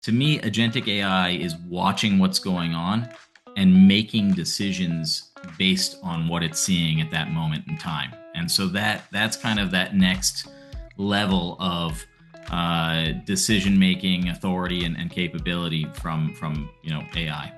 To me, agentic AI is watching what's going on and making decisions based on what it's seeing at that moment in time. And so that's kind of that next level of decision making, authority, and capability from AI.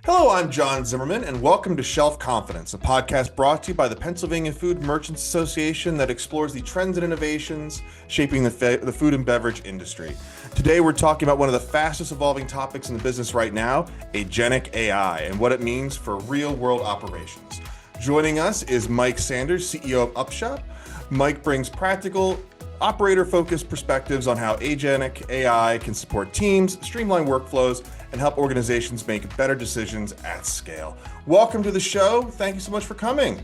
Hello, I'm John Zimmerman, and welcome to Shelf Confidence, a podcast brought to you by the Pennsylvania Food Merchants Association that explores the trends and innovations shaping the food and beverage industry. Today, we're talking about one of the fastest evolving topics in the business right now, agentic AI, and what it means for real-world operations. Joining us is Mike Sanders, CEO of Upshop. Mike brings practical, operator-focused perspectives on how agentic AI can support teams, streamline workflows, and help organizations make better decisions at scale. Welcome to the show. Thank you so much for coming.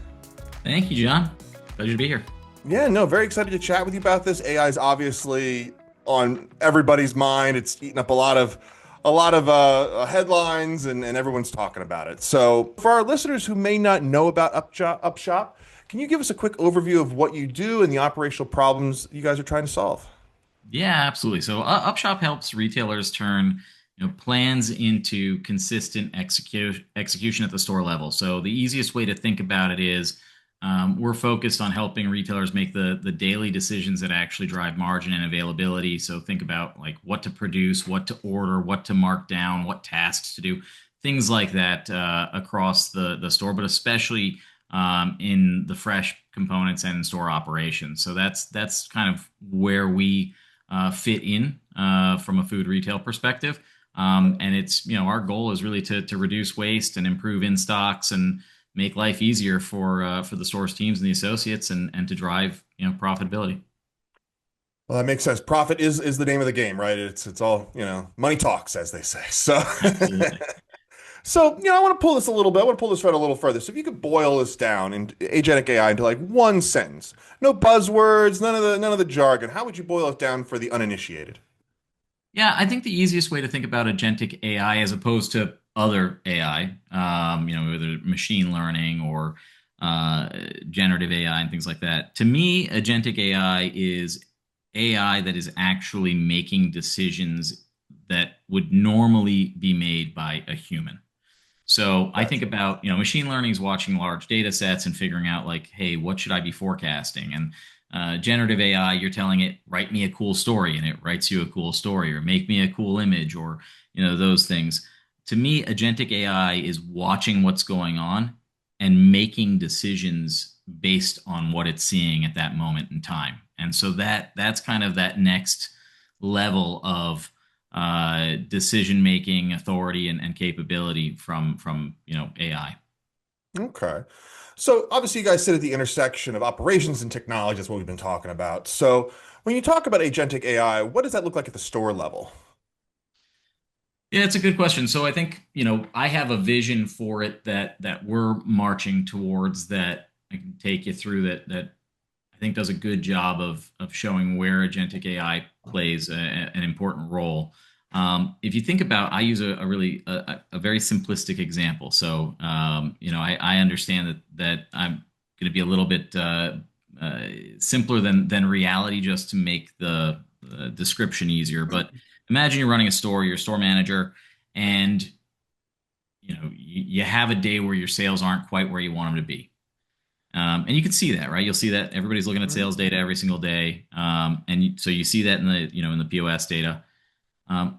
Thank you, John. Pleasure to be here. Yeah, no, very excited to chat with you about this. AI is obviously on everybody's mind. It's eaten up a lot of headlines, and everyone's talking about it. So, for our listeners who may not know about Upshop, can you give us a quick overview of what you do and the operational problems you guys are trying to solve? Yeah, absolutely. So Upshop helps retailers turn plans into consistent execution at the store level. So the easiest way to think about it is we're focused on helping retailers make the daily decisions that actually drive margin and availability. So think about like what to produce, what to order, what to mark down, what tasks to do, things like that across the store, but especially in the fresh components and store operations. So that's kind of where we fit in from a food retail perspective. And it's, our goal is really to reduce waste and improve in stocks and make life easier for the store's teams and the associates and to drive, profitability. Well, that makes sense. Profit is the name of the game, right? It's all, money talks, as they say. So, Absolutely. I want to pull this a little bit. I want to pull this thread a little further. So if you could boil this down in agentic AI into like one sentence, no buzzwords, none of the jargon. How would you boil it down for the uninitiated? Yeah, I think the easiest way to think about agentic AI as opposed to other AI, whether machine learning or generative AI and things like that. To me, agentic AI is AI that is actually making decisions that would normally be made by a human. So I think Gotcha. about, machine learning is watching large data sets and figuring out like, hey, what should I be forecasting? And generative AI, you're telling it, write me a cool story, and it writes you a cool story, or make me a cool image, or, those things. To me, agentic AI is watching what's going on and making decisions based on what it's seeing at that moment in time. And so that's kind of that next level of decision making authority and capability from AI. Okay. So obviously you guys sit at the intersection of operations and technology. That's what we've been talking about. So when you talk about agentic AI, what does that look like at the store level? Yeah, it's a good question. So I think, I have a vision for it that we're marching towards that I can take you through that I think does a good job of showing where agentic AI plays an important role. If you think about, I use a really a very simplistic example. So I understand that I'm going to be a little bit simpler than reality just to make the description easier. But imagine you're running a store, you're a store manager, and you have a day where your sales aren't quite where you want them to be. And you can see that, right? You'll see that everybody's looking at sales data every single day, so you see that in the POS data.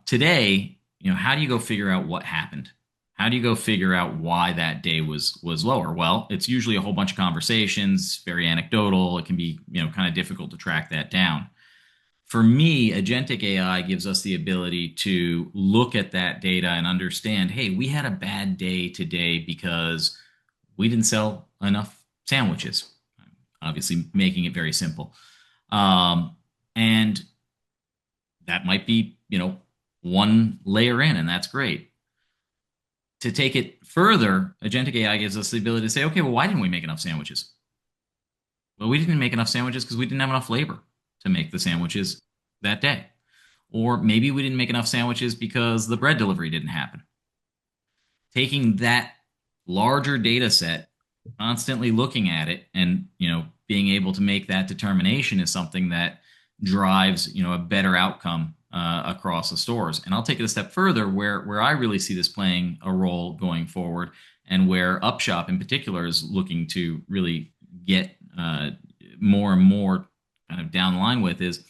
Today, how do you go figure out what happened? How do you go figure out why that day was lower? Well, it's usually a whole bunch of conversations, very anecdotal. It can be kind of difficult to track that down. For me, agentic AI gives us the ability to look at that data and understand, hey, we had a bad day today because we didn't sell enough sandwiches. Obviously, making it very simple. And that might be, one layer in, and that's great. To take it further, agentic AI gives us the ability to say, okay, well, why didn't we make enough sandwiches? Well, we didn't make enough sandwiches because we didn't have enough labor to make the sandwiches that day. Or maybe we didn't make enough sandwiches because the bread delivery didn't happen. Taking that larger data set, constantly looking at it, and being able to make that determination is something that drives a better outcome across the stores. And I'll take it a step further where I really see this playing a role going forward, and where Upshop in particular is looking to really get more and more kind of down the line with is,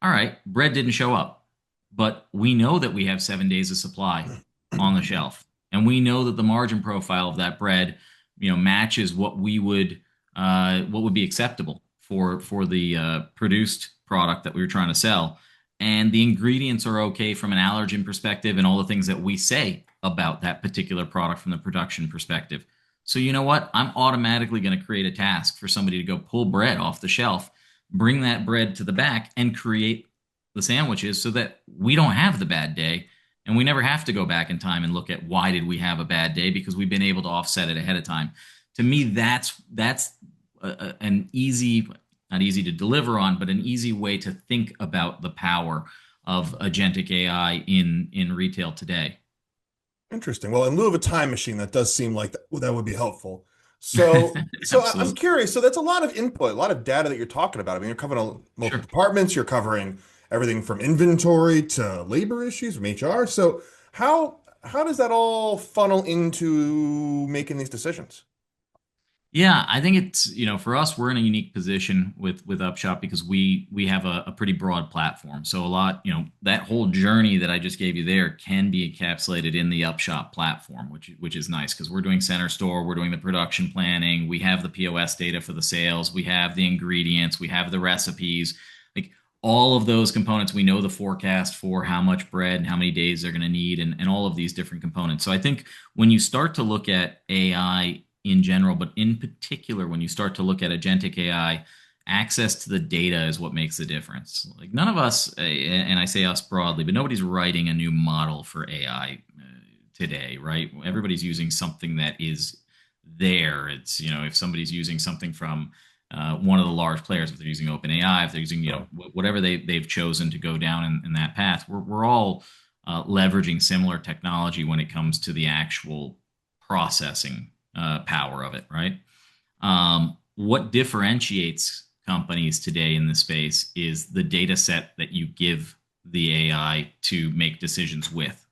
all right, bread didn't show up, but we know that we have 7 days of supply on the shelf, and we know that the margin profile of that bread, matches what would be acceptable for the produced product that we were trying to sell, and the ingredients are okay from an allergen perspective, and all the things that we say about that particular product from the production perspective. So you know what? I'm automatically going to create a task for somebody to go pull bread off the shelf, bring that bread to the back, and create the sandwiches so that we don't have the bad day, and we never have to go back in time and look at why did we have a bad day, because we've been able to offset it ahead of time. To me, that's an easy, not easy to deliver on, but an easy way to think about the power of agentic AI in retail today. Interesting. Well, in lieu of a time machine, that does seem like that would be helpful. I'm Absolutely. curious. So that's a lot of input, a lot of data that you're talking about. I mean, you're covering multiple Sure. departments. You're covering everything from inventory to labor issues from HR. So how does that all funnel into making these decisions? Yeah, I think it's, for us, we're in a unique position with Upshop because we have a pretty broad platform. So a lot, that whole journey that I just gave you there can be encapsulated in the Upshop platform, which is nice because we're doing center store, we're doing the production planning, we have the POS data for the sales, we have the ingredients, we have the recipes, like all of those components. We know the forecast for how much bread and how many days they're going to need, and all of these different components. So I think when you start to look at AI in general, but in particular, when you start to look at agentic AI, access to the data is what makes the difference. Like none of us, and I say us broadly, but nobody's writing a new model for AI today, right? Everybody's using something that is there. It's, if somebody's using something from one of the large players, if they're using OpenAI, if they're using, whatever they've chosen to go down in that path, we're all leveraging similar technology when it comes to the actual processing power of it, right? What differentiates companies today in this space is the data set that you give the AI to make decisions with.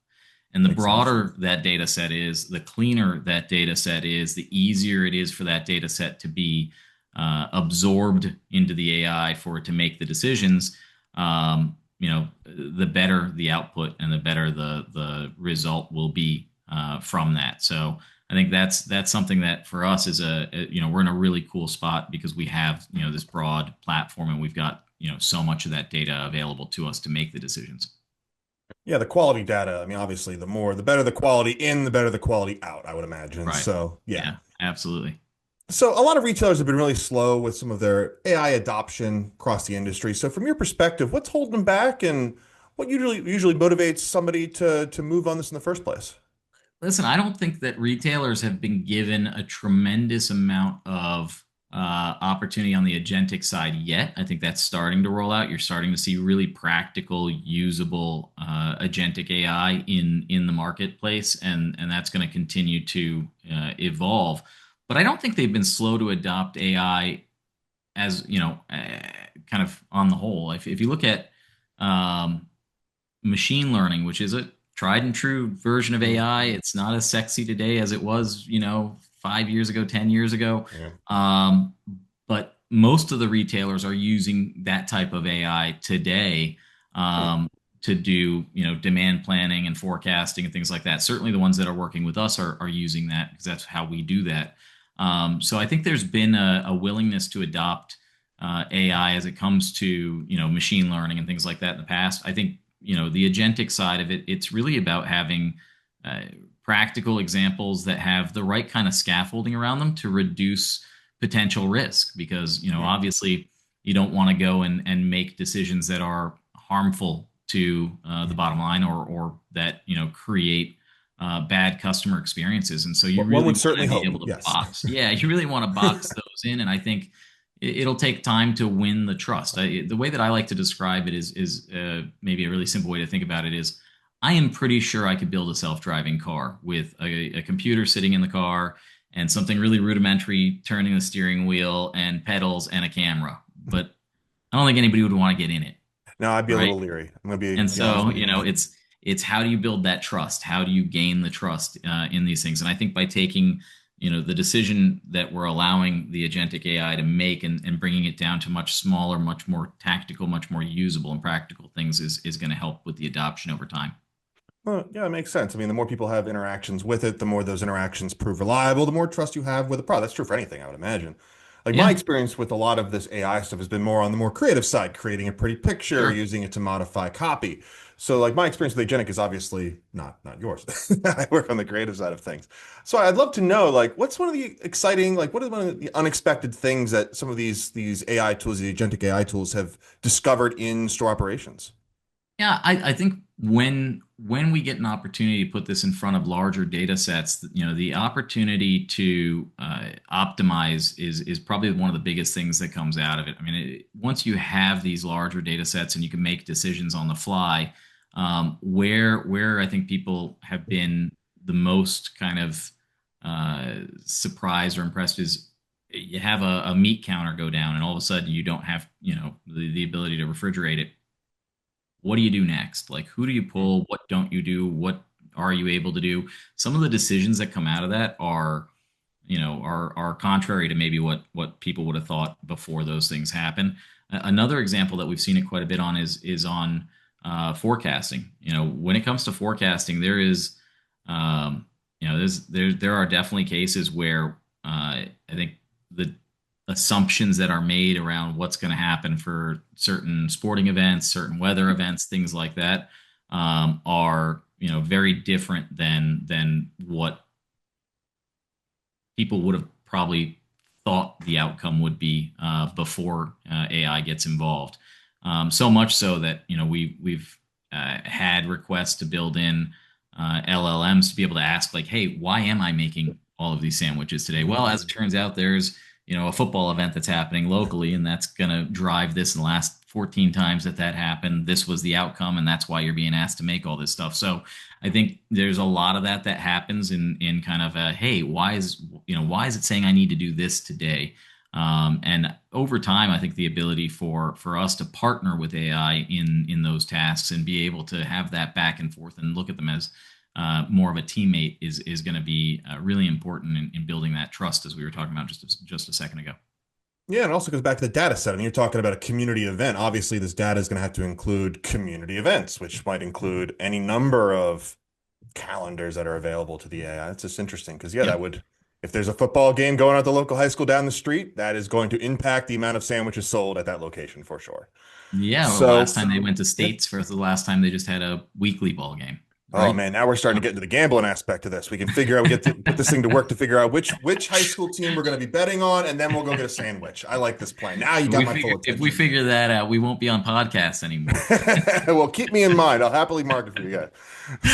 And the Makes sense. broader that data set is, the cleaner that data set is, the easier it is for that data set to be absorbed into the AI for it to make the decisions. The better the output and the better the result will be from that. So I think that's something that for us is we're in a really cool spot because we have, this broad platform, and we've got, so much of that data available to us to make the decisions. Yeah, the quality data. I mean, obviously, the better the quality in, the better the quality out, I would imagine. Right. So, yeah. Yeah, absolutely. So, a lot of retailers have been really slow with some of their AI adoption across the industry. So, from your perspective, what's holding them back, and what usually motivates somebody to move on this in the first place? Listen, I don't think that retailers have been given a tremendous amount of opportunity on the agentic side yet. I think that's starting to roll out. You're starting to see really practical, usable agentic AI in the marketplace, and that's going to continue to evolve. But I don't think they've been slow to adopt AI as, kind of on the whole. If you look at um, machine learning, which is a tried and true version of Mm, AI. It's not as sexy today as it was, 5 years ago, 10 years ago. yeah. Um, but most of the retailers are using that type of AI today Hmm. to do, demand planning and forecasting and things like that. Certainly the ones that are working with us are using that because that's how we do that. So I think there's been a willingness to adopt AI as it comes to, machine learning and things like that in the past. I think, the agentic side of it, it's really about having uh, practical examples that have the right kind of scaffolding around them to reduce potential risk, because, Hmm. obviously you don't want to go and make decisions that are harmful to the bottom line, or that, create bad customer experiences. And so you One really would want certainly to be hope. able to Yes. box, yeah, you really want to box those in. And I think it'll take time to win the trust. The way that I like to describe it is maybe a really simple way to think about it is, I am pretty sure I could build a self-driving car with a computer sitting in the car and something really rudimentary turning the steering wheel and pedals and a camera. But I don't think anybody would want to get in it. No, I'd be a right? little leery. I'm going to And be honest so, with you. it's how do you build that trust? How do you gain the trust in these things? And I think by taking, the decision that we're allowing the agentic AI to make and bringing it down to much smaller, much more tactical, much more usable and practical things is going to help with the adoption over time. Well, yeah, it makes sense. I mean, the more people have interactions with it, the more those interactions prove reliable, the more trust you have with the product. That's true for anything, I would imagine. Like my Yeah, experience with a lot of this AI stuff has been more on the more creative side, creating a pretty picture, sure. using it to modify copy. So like my experience with Agentic is obviously not yours. I work on the creative side of things. So I'd love to know like what's one of the exciting, like what are one of the unexpected things that some of these AI tools, the Agentic AI tools have discovered in store operations? Yeah, I think when we get an opportunity to put this in front of larger data sets, the opportunity to optimize is probably one of the biggest things that comes out of it. I mean, once you have these larger data sets and you can make decisions on the fly, where I think people have been the most kind of surprised or impressed is you have a meat counter go down, and all of a sudden you don't have the ability to refrigerate it. What do you do next? Like, who do you pull? What don't you do? What are you able to do? Some of the decisions that come out of that are contrary to maybe what people would have thought before those things happen. Another example that we've seen it quite a bit on is on forecasting. When it comes to forecasting, there are definitely cases where I think the assumptions that are made around what's going to happen for certain sporting events, certain weather events, things like that, are very different than what people would have probably thought the outcome would be before AI gets involved. So much so that we've had requests to build in LLMs to be able to ask like, "Hey, why am I making all of these sandwiches today?" Well, as it turns out, there's a football event that's happening locally, and that's going to drive this. In the last 14 times that happened, this was the outcome, and that's why you're being asked to make all this stuff. So I think there's a lot of that happens in kind of a, hey, why is it saying I need to do this today? And over time, I think the ability for us to partner with AI in those tasks and be able to have that back and forth and look at them as more of a teammate is going to be really important in building that trust, as we were talking about just a second ago. Yeah, and it also goes back to the data set. And you're talking about a community event. Obviously, this data is going to have to include community events, which might include any number of calendars that are available to the AI. It's just interesting because, yeah, Yep. that would, if there's a football game going on at the local high school down the street, that is going to impact the amount of sandwiches sold at that location for sure. Yeah. Well, the last So, time they went to yeah. states versus the last time they just had a weekly ball game, Oh right? man, now we're starting to get into the gambling aspect of this. We can figure out, we get to put this thing to work to figure out which high school team we're going to be betting on, and then we'll go get a sandwich. I like this plan. Now you got my full If we attention. figure that out, we won't be on podcasts anymore. Well, keep me in mind. I'll happily market for you guys.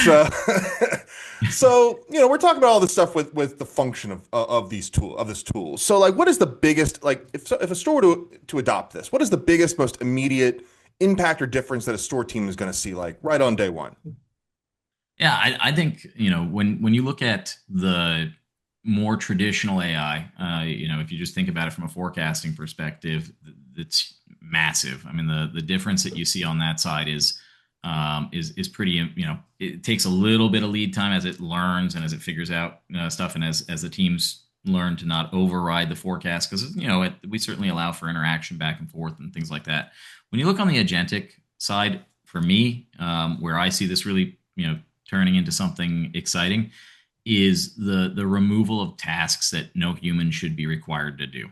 So, we're talking about all this stuff with the function of this tool. So, like, what is the biggest like if a store were to adopt this? What is the biggest, most immediate impact or difference that a store team is going to see, like right on day one? Yeah, I think when you look at the more traditional AI, if you just think about it from a forecasting perspective, it's massive. I mean, the difference that you see on that side is pretty. It takes a little bit of lead time as it learns and as it figures out stuff, and as the teams learn to not override the forecast, because we certainly allow for interaction back and forth and things like that. When you look on the agentic side, for me, where I see this really turning into something exciting is the removal of tasks that no human should be required to do.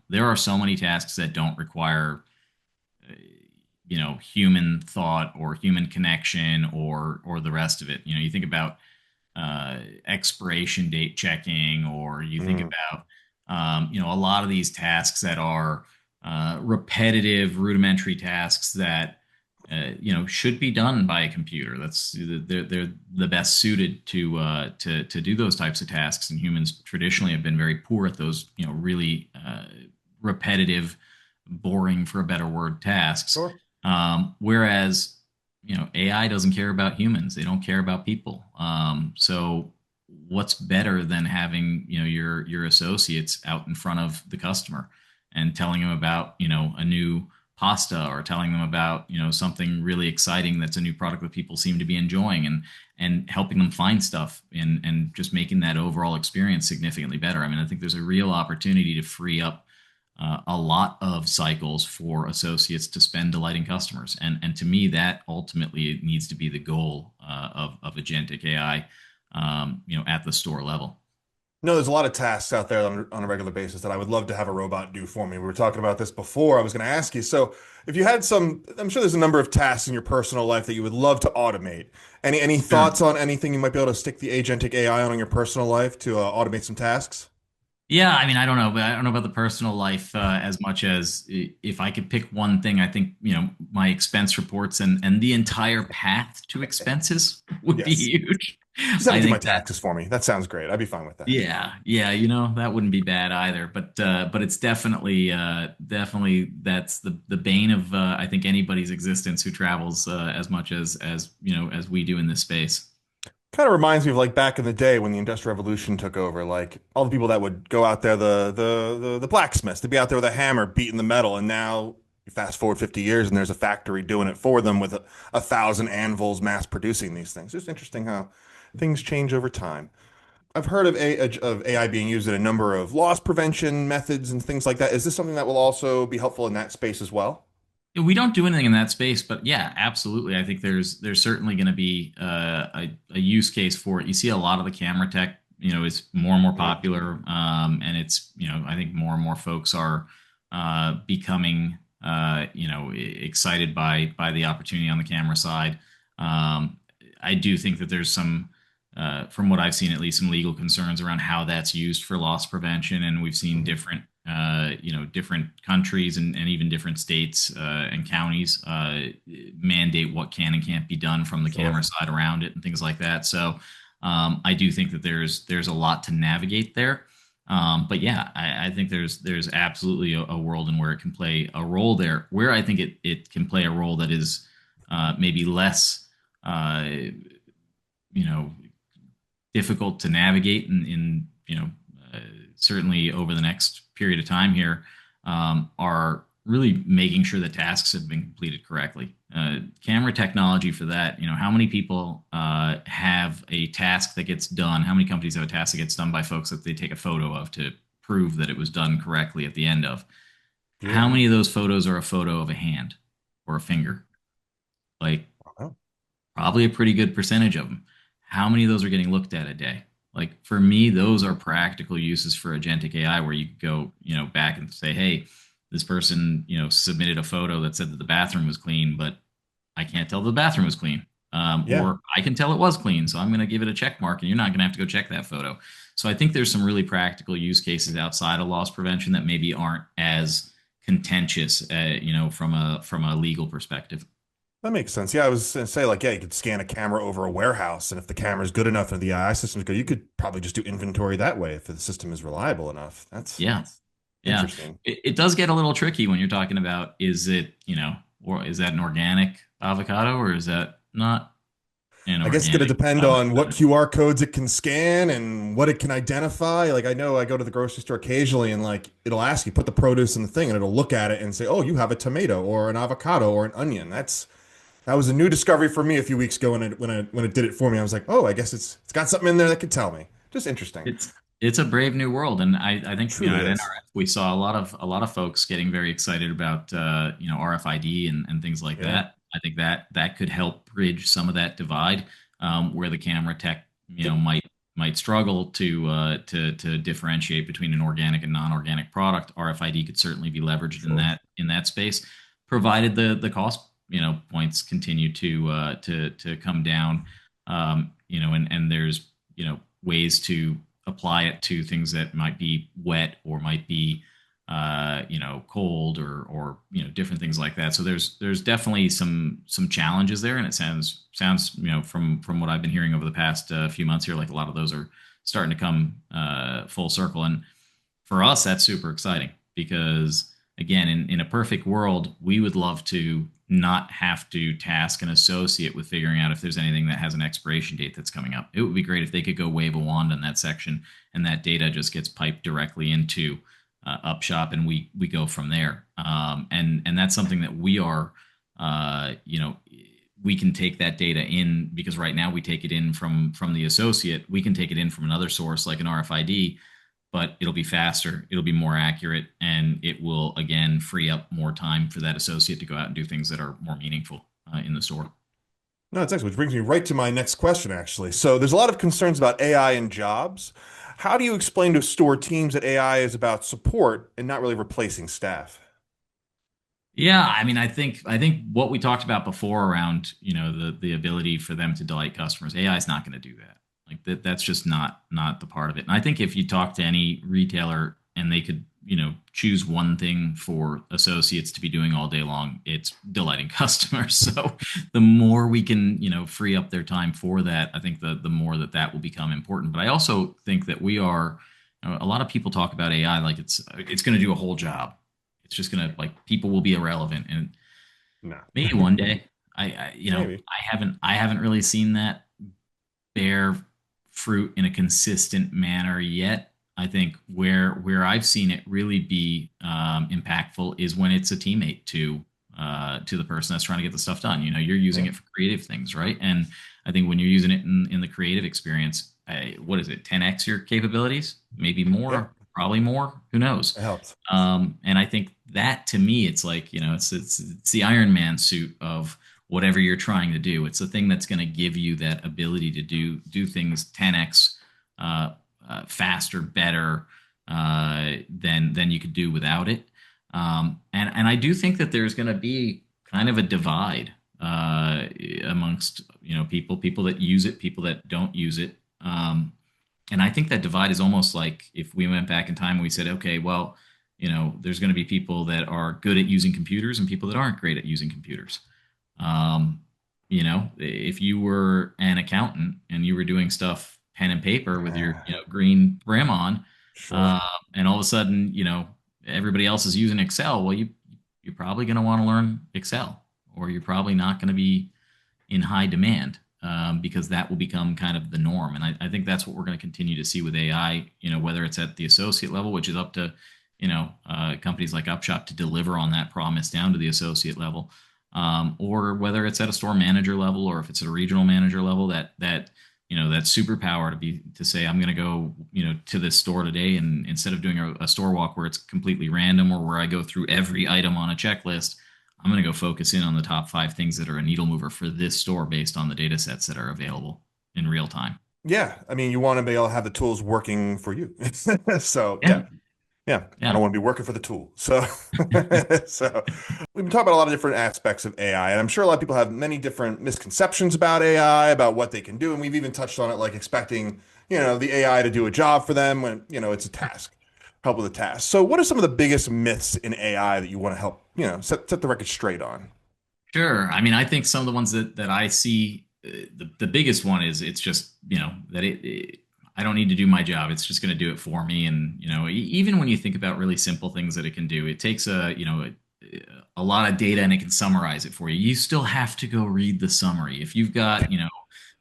There are so many tasks that don't require human thought or human connection or the rest of it. You think about expiration date checking, or you think Mm, about a lot of these tasks that are repetitive, rudimentary tasks that should be done by a computer. They're the best suited to do those types of tasks, and humans traditionally have been very poor at those really repetitive, boring, for a better word, tasks. sure. Whereas AI doesn't care about humans; they don't care about people. So what's better than having your associates out in front of the customer and telling them about a new pasta, or telling them about, something really exciting that's a new product that people seem to be enjoying, and helping them find stuff, and just making that overall experience significantly better. I mean, I think there's a real opportunity to free up a lot of cycles for associates to spend delighting customers. And to me, that ultimately needs to be the goal of agentic AI, at the store level. No, there's a lot of tasks out there on a regular basis that I would love to have a robot do for me. We were talking about this before. I was going to ask you. So, if you had some, I'm sure there's a number of tasks in your personal life that you would love to automate. Any Sure. thoughts on anything you might be able to stick the agentic AI on in your personal life to automate some tasks? Yeah, I mean, I don't know, but I don't know about the personal life as much as, if I could pick one thing, I think, my expense reports and the entire path to expenses would be Yes. huge. Just have it I do my think that, taxes for me. That sounds great. I'd be fine with that. yeah, yeah, that wouldn't be bad either. But it's definitely that's the bane of, I think, anybody's existence who travels as much as we do in this space. Kind of reminds me of like back in the day when the Industrial Revolution took over, like all the people that would go out there, the blacksmiths, they'd be out there with a hammer beating the metal, and now you fast forward 50 years and there's a factory doing it for them with a thousand anvils mass producing these things. It's interesting how things change over time. I've heard of AI being used in a number of loss prevention methods and things like that. Is this something that will also be helpful in that space as well? We don't do anything in that space, but yeah, absolutely. I think there's certainly going to be a use case for it. You see a lot of the camera tech, is more and more Yeah, popular, and it's, I think more and more folks are becoming, excited by the opportunity on the camera side. I do think that there's some, from what I've seen, at least some legal concerns around how that's used for loss prevention, and we've seen mhm. different countries, and even different states and counties mandate what can and can't be done from the Sure. camera side around it and things like that. So I do think that there's a lot to navigate there. But yeah, I think there's absolutely a world in where it can play a role there. Where I think it can play a role that is maybe less, uh, you know, difficult to navigate in uh, certainly over the next period of time here, are really making sure that tasks have been completed correctly. Camera technology for that, how many people have a task that gets done? How many companies have a task that gets done by folks that they take a photo of to prove that it was done correctly at the end of? How Yeah. many of those photos are a photo of a hand or a finger? Like, Wow. probably a pretty good percentage of them. How many of those are getting looked at a day? Like, for me, those are practical uses for agentic AI, where you could go, back and say, hey, this person, submitted a photo that said that the bathroom was clean, but I can't tell the bathroom was clean. Yeah. Or I can tell it was clean, so I'm going to give it a check mark, and you're not going to have to go check that photo. So I think there's some really practical use cases outside of loss prevention that maybe aren't as contentious, from a legal perspective. That makes sense. Yeah, I was gonna say like, yeah, you could scan a camera over a warehouse, and if the camera's good enough and the AI system's good, you could probably just do inventory that way if the system is reliable enough. That's Yeah. Yeah, interesting. it does get a little tricky when you're talking about, is it, or is that an organic avocado, or is that not an I guess it's going to organic depend on what avocado? QR codes it can scan and what it can identify. Like I know I go to the grocery store occasionally and like it'll ask you put the produce in the thing and it'll look at it and say, "Oh, you have a tomato or an avocado or an onion." That was a new discovery for me a few weeks ago when it did it for me. I was like, "Oh, I guess it's got something in there that could tell me." Just interesting. It's a brave new world, and I think, Truly at is. NRF we saw a lot of folks getting very excited about RFID and things like Yeah, that. I think that could help bridge some of that divide, where the camera tech, might struggle to differentiate between an organic and non-organic product. RFID could certainly be leveraged in sure. that space, provided the cost, points continue to come down, and there's, ways to apply it to things that might be wet, or might be cold, or different things like that. So there's definitely some challenges there, and it sounds, from what I've been hearing over the past few months here, like a lot of those are starting to come full circle. And for us, that's super exciting, because again, in a perfect world, we would love to not have to task an associate with figuring out if there's anything that has an expiration date that's coming up. It would be great if they could go wave a wand in that section, and that data just gets piped directly into Upshop, and we go from there. And that's something that we are, you know, we can take that data in because right now we take it in from the associate. We can take it in from another source like an RFID, but it'll be faster, it'll be more accurate, and it will again free up more time for that associate to go out and do things that are more meaningful in the store. No, it's excellent, which brings me right to my next question, actually. So there's a lot of concerns about AI and jobs. How do you explain to store teams that AI is about support and not really replacing staff? Yeah, I mean, I think what we talked about before around, the ability for them to delight customers, AI is not going to do that. Like that's just not the part of it. And I think if you talk to any retailer and they could, choose one thing for associates to be doing all day long, it's delighting customers. So the more we can, free up their time for that, I think the more that will become important. But I also think that we are, a lot of people talk about AI like it's going to do a whole job. It's just gonna like people will be irrelevant, and No, maybe one day. maybe. I haven't really seen that bear fruit in a consistent manner yet. I think where I've seen it really be impactful is when it's a teammate to the person that's trying to get the stuff done. You're using Yeah, it for creative things, right? And I think when you're using it in the creative experience, what is it, 10x your capabilities, maybe yeah, more, probably more. Who knows? it helps. And I think that to me, it's like it's the Iron Man suit of whatever you're trying to do. It's the thing that's going to give you that ability to do things 10x faster, better than you could do without it. And I do think that there's going to be kind of a divide amongst people that use it, people that don't use it. And I think that divide is almost like if we went back in time and we said, okay, well, there's going to be people that are good at using computers and people that aren't great at using computers. Um, if you were an accountant and you were doing stuff pen and paper with your Yeah, green brim on, sure. uh, and all of a sudden, everybody else is using Excel, well, you're probably going to want to learn Excel, or you're probably not going to be in high demand because that will become kind of the norm. And I think that's what we're going to continue to see with AI, whether it's at the associate level, which is up to, companies like Upshop to deliver on that promise down to the associate level, or whether it's at a store manager level or if it's at a regional manager level, that superpower to say, I'm going to go, to this store today. And instead of doing a store walk where it's completely random or where I go through every item on a checklist, I'm going to go focus in on the top 5 things that are a needle mover for this store based on the data sets that are available in real time. Yeah, I mean, you want to be able to have the tools working for you. So, Yeah. yeah. Yeah, I Yeah. don't want to be working for the tool. So, so we've been talking about a lot of different aspects of AI, and I'm sure a lot of people have many different misconceptions about AI, about what they can do, and we've even touched on it, like expecting, the AI to do a job for them when, it's a task, help with a task. So, what are some of the biggest myths in AI that you want to help, set the record straight on? Sure. I mean, I think some of the ones that I see, the biggest one is it's just, that I don't need to do my job. It's just going to do it for me. And, even when you think about really simple things that it can do, it takes a lot of data and it can summarize it for you. You still have to go read the summary. If you've got,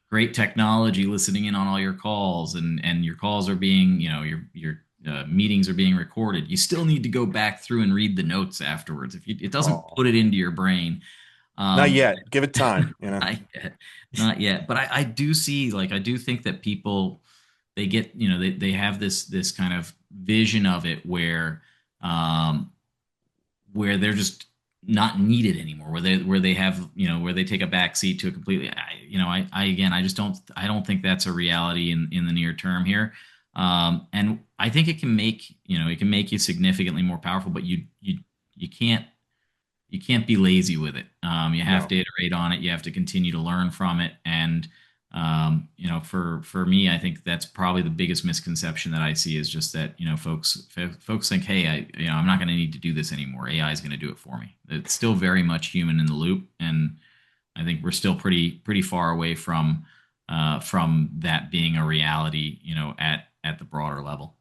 great technology listening in on all your calls and your calls are being, your meetings are being recorded, you still need to go back through and read the notes afterwards. If it doesn't Oh, put it into your brain, not um, yet. Give it time, not yet, not yet. But I do see, like, I do think that people they get, they have this kind of vision of it where they're just not needed anymore, where they have, where they take a back seat to a completely, I again, I don't think that's a reality in the near term here. And I think it can make you significantly more powerful, but you can't you can't be lazy with it. You have No. to iterate on it. You have to continue to learn from it. And for me, I think that's probably the biggest misconception that I see is just that folks think, hey, I'm not going to need to do this anymore. AI is going to do it for me. It's still very much human in the loop, and I think we're still pretty far away from that being a reality. At the broader level.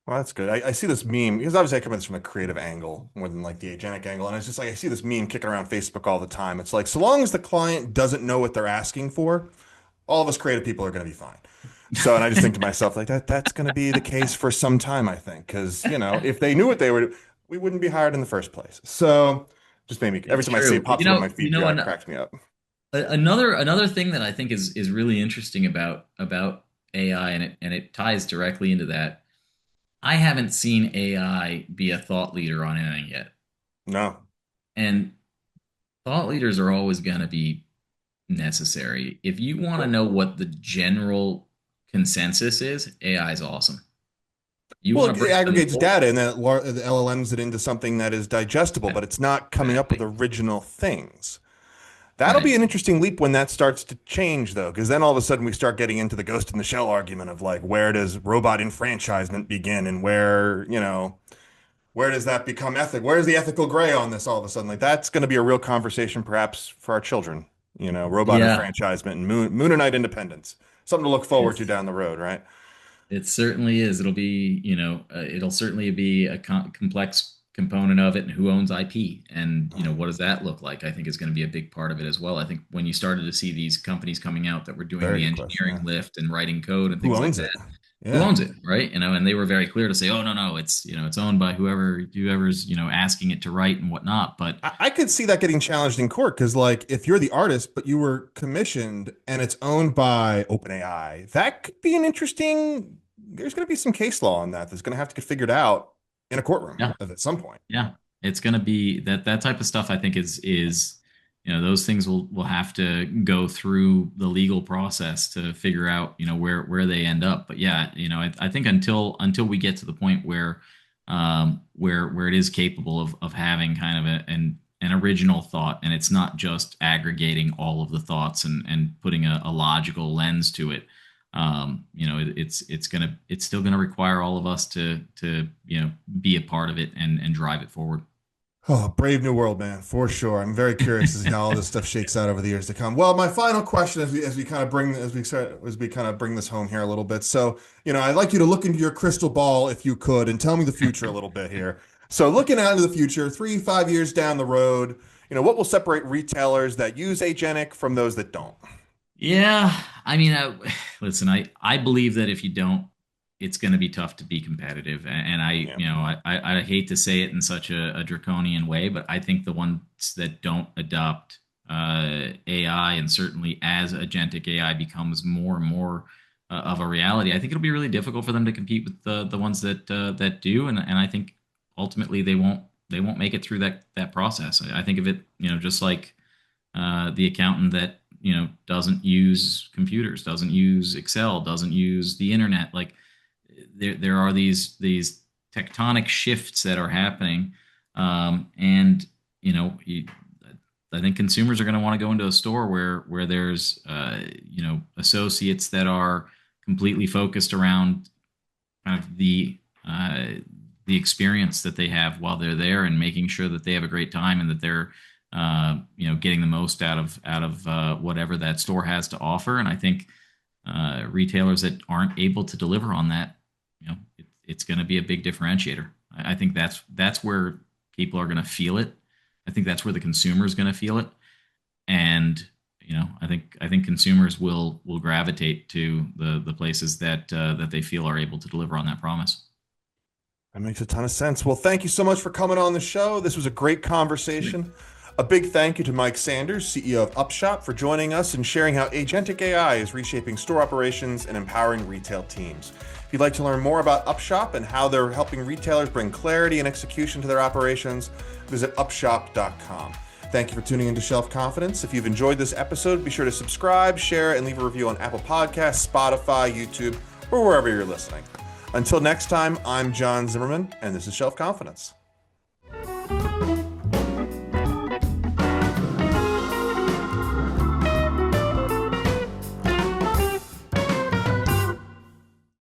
Well, that's good. I see this meme because obviously I come at this from a creative angle more than like the agentic angle. And it's just like I see this meme kicking around Facebook all the time. It's like, so long as the client doesn't know what they're asking for, all of us creative people are going to be fine. So, and I just think to myself, like that's going to be the case for some time, I think, because, if they knew what they were, we wouldn't be hired in the first place. So just made me, every It's time I see true. it pops up on my feed, it cracks me up. Another thing that I think is really interesting about AI, and it ties directly into that. I haven't seen AI be a thought leader on anything yet, No. and thought leaders are always going to be necessary. If you want to Well, know what the general consensus is, AI is awesome. You well, want to it bring them aggregates forward. data and then the LLMs it into something that is digestible, but it's not coming up with Exactly. original things. That'll Right. be an interesting leap when that starts to change, though, because then all of a sudden we start getting into the ghost in the shell argument of like, where does robot enfranchisement begin and where does that become ethic? Where's the ethical gray on this all of a sudden? Like that's going to be a real conversation perhaps for our children, robot Yeah. enfranchisement and Moonanite independence. Something to look forward to It's down the road, right? It certainly is. It'll certainly be a complex component of it, and who owns IP, and what does that look like? I think is going to be a big part of it as well. I think when you started to see these companies coming out that were doing Very the good question. engineering Yeah. lift and writing code and Who things like owns that, it? who Yeah. owns it, right? And they were very clear to say, oh no, no, it's owned by whoever's asking it to write and whatnot. But I could see that getting challenged in court because, like, if you're the artist, but you were commissioned and it's owned by OpenAI, that could be an interesting. There's going to be some case law on that that's going to have to get figured out in a courtroom yeah, at some point. yeah, it's going to be that type of stuff. I think is those things will have to go through the legal process to figure out where they end up. But yeah, I think until we get to the point where it is capable of having kind of an original thought, and it's not just aggregating all of the thoughts and putting a logical lens to it. It's still gonna require all of us to be a part of it and drive it forward. Oh, brave new world, man, for sure. I'm very curious to see how all this stuff shakes out over the years to come. Well, my final question as we kind of bring this home here a little bit. So, I'd like you to look into your crystal ball if you could and tell me the future a little bit here. So, looking out into the future, 3, 5 years down the road, what will separate retailers that use Agentic from those that don't? Yeah, I mean, listen, I believe that if you don't, it's going to be tough to be competitive. And Yeah. I hate to say it in such a draconian way, but I think the ones that don't adopt AI, and certainly as agentic AI becomes more and more of a reality, I think it'll be really difficult for them to compete with the ones that do. And I think ultimately they won't make it through that process. I think of it, just like the accountant that doesn't use computers, doesn't use Excel, doesn't use the internet. Like there are these tectonic shifts that are happening, and I think consumers are going to want to go into a store where there's associates that are completely focused around kind of the experience that they have while they're there, and making sure that they have a great time and that they're getting the most out of whatever that store has to offer. And I think retailers that aren't able to deliver on that, it's going to be a big differentiator. I think that's where people are going to feel it. I think that's where the consumer is going to feel it. And I think consumers will gravitate to the places that they feel are able to deliver on that promise. That makes a ton of sense. Well, thank you so much for coming on the show. This was a great conversation. A big thank you to Mike Sanders, CEO of Upshop, for joining us and sharing how agentic AI is reshaping store operations and empowering retail teams. If you'd like to learn more about Upshop and how they're helping retailers bring clarity and execution to their operations, visit upshop.com. Thank you for tuning into Shelf Confidence. If you've enjoyed this episode, be sure to subscribe, share, and leave a review on Apple Podcasts, Spotify, YouTube, or wherever you're listening. Until next time, I'm John Zimmerman, and this is Shelf Confidence.